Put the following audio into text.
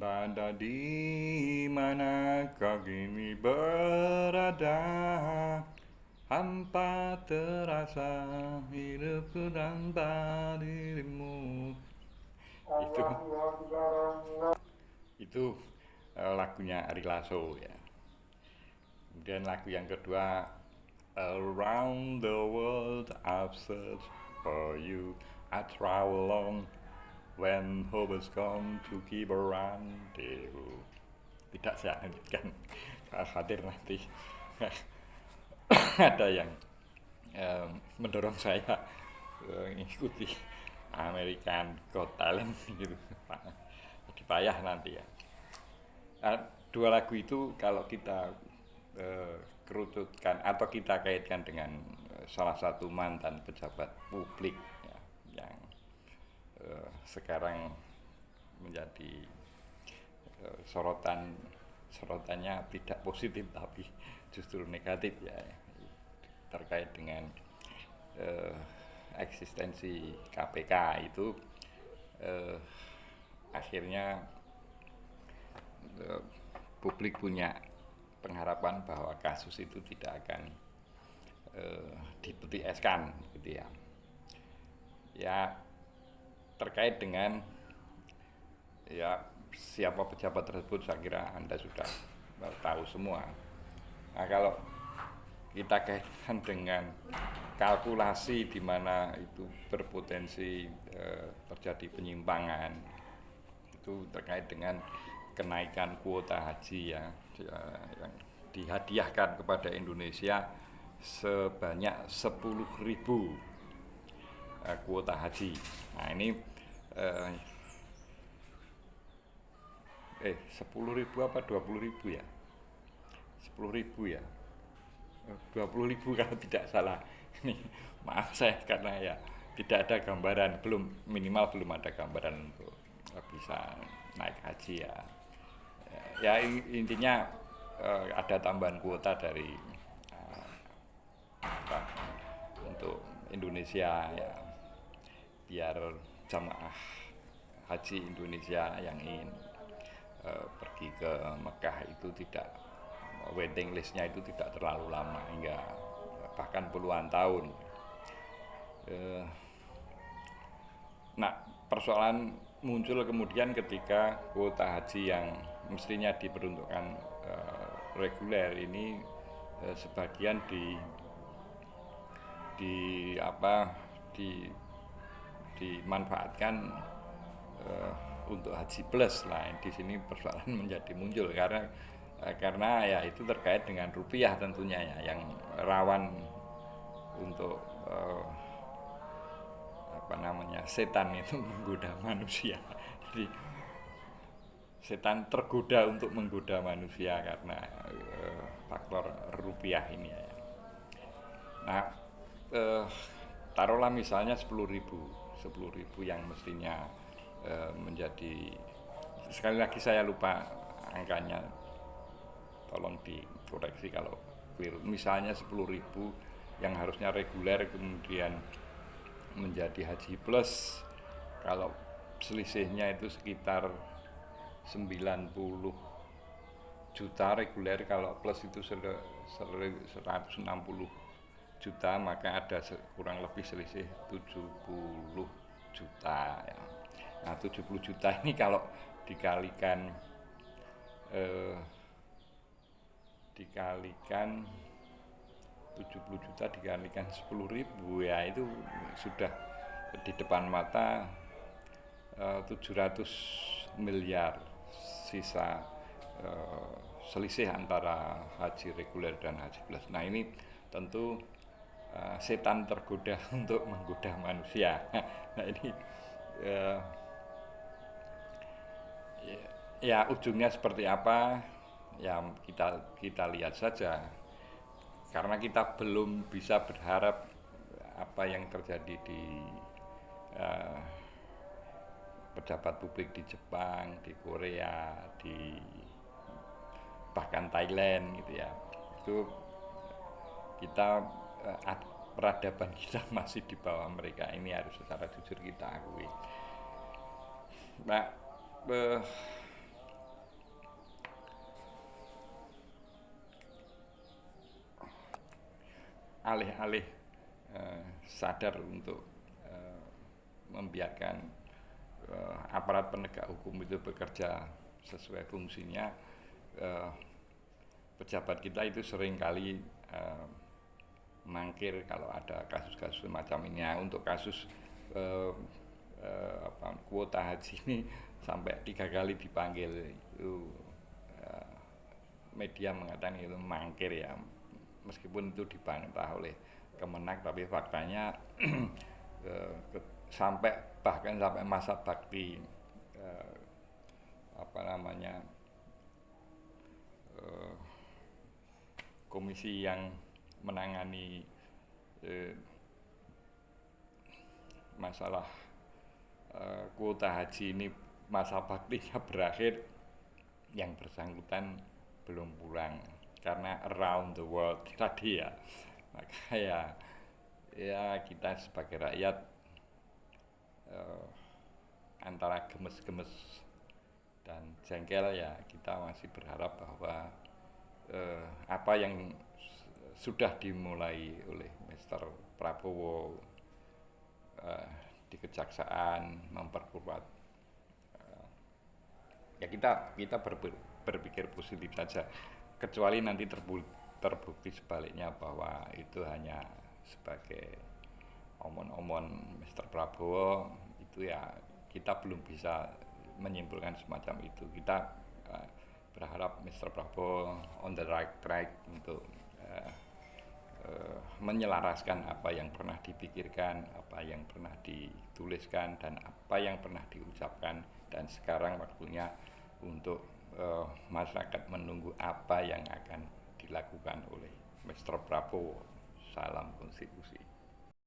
Berada di mana kau kini berada, hampa terasa hidupku tanpa dirimu. Itu itu lagunya Ari Lasso ya. Kemudian lagu yang kedua, Around the world I've searched for you, I travel along when hope is gone to keep a rendezvous. Tidak saya lanjutkan, khawatir nanti ada yang mendorong saya mengikuti American Got Talent gitu. Jadi payah nanti ya. Dua lagu itu kalau kita kerucutkan atau kita kaitkan dengan salah satu mantan pejabat publik ya, yang sekarang menjadi sorotannya tidak positif tapi justru negatif ya, terkait dengan eksistensi KPK itu akhirnya publik punya pengharapan bahwa kasus itu tidak akan dipetik eskan gitu ya. Ya terkait dengan ya siapa pejabat tersebut saya kira Anda sudah tahu semua. Nah kalau kita kaitkan dengan kalkulasi di mana itu berpotensi terjadi penyimpangan, itu terkait dengan kenaikan kuota haji ya, yang dihadiahkan kepada Indonesia sebanyak 10.000 kuota haji. Nah ini 10.000 apa 20.000 ya? 10.000 ya. 20.000 kalau tidak salah. Ini maaf saya karena ya tidak ada gambaran, minimal belum ada gambaran untuk bisa naik haji ya. Ya intinya ada tambahan kuota dari untuk Indonesia ya, biar jamaah haji Indonesia yang ingin pergi ke Mekah itu tidak, waiting listnya itu tidak terlalu lama hingga bahkan puluhan tahun. Nah persoalan muncul kemudian ketika kuota haji yang mestinya diperuntukkan reguler ini sebagian dimanfaatkan untuk haji plus. Nah di sini persoalan menjadi muncul karena ya itu terkait dengan rupiah tentunya ya, yang rawan untuk setan itu menggoda manusia. Jadi setan tergoda untuk menggoda manusia karena faktor rupiah ini ya. Nah taruhlah misalnya 10.000 yang mestinya menjadi, sekali lagi saya lupa angkanya, tolong dikoreksi kalau keliru, misalnya 10.000 yang harusnya reguler kemudian menjadi haji plus, kalau selisihnya itu sekitar 90 juta reguler, kalau plus itu 160 juta, maka ada kurang lebih selisih 70 juta ya. Nah 70 juta ini kalau dikalikan 70 juta dikalikan 10.000 ya, itu sudah di depan mata 700 miliar sisa selisih antara haji reguler dan haji plus. Nah ini tentu setan tergoda untuk menggoda manusia. Nah ini ya ujungnya seperti apa ya kita lihat saja, karena kita belum bisa berharap apa yang terjadi di pejabat publik di Jepang, di Korea, di bahkan Thailand gitu ya. Itu kita peradaban kita masih di bawah mereka, ini harus secara jujur kita akui. Nah alih-alih sadar untuk membiarkan aparat penegak hukum itu bekerja sesuai fungsinya, pejabat kita itu seringkali mangkir kalau ada kasus-kasus semacam ini. Nah, untuk kasus kuota haji ini sampai 3 kali dipanggil itu, media mengatakan itu mangkir ya, meskipun itu dibantah oleh Kemenak, tapi faktanya bahkan sampai masa bakti komisi yang menangani masalah kuota haji ini, masa baktinya berakhir, yang bersangkutan belum pulang karena around the world tadi ya. Maka ya kita sebagai rakyat antara gemes-gemes dan jengkel, ya kita masih berharap bahwa apa yang sudah dimulai oleh Mr. Prabowo di Kejaksaan memperkuat, ya kita berpikir positif saja, kecuali nanti terbukti sebaliknya bahwa itu hanya sebagai omon-omon Mr. Prabowo, itu ya kita belum bisa menyimpulkan semacam itu. Kita berharap Mr. Prabowo on the right track untuk menyelaraskan apa yang pernah dipikirkan, apa yang pernah dituliskan, dan apa yang pernah diucapkan, dan sekarang waktunya untuk masyarakat menunggu apa yang akan dilakukan oleh Mr. Prabowo. Salam konstitusi.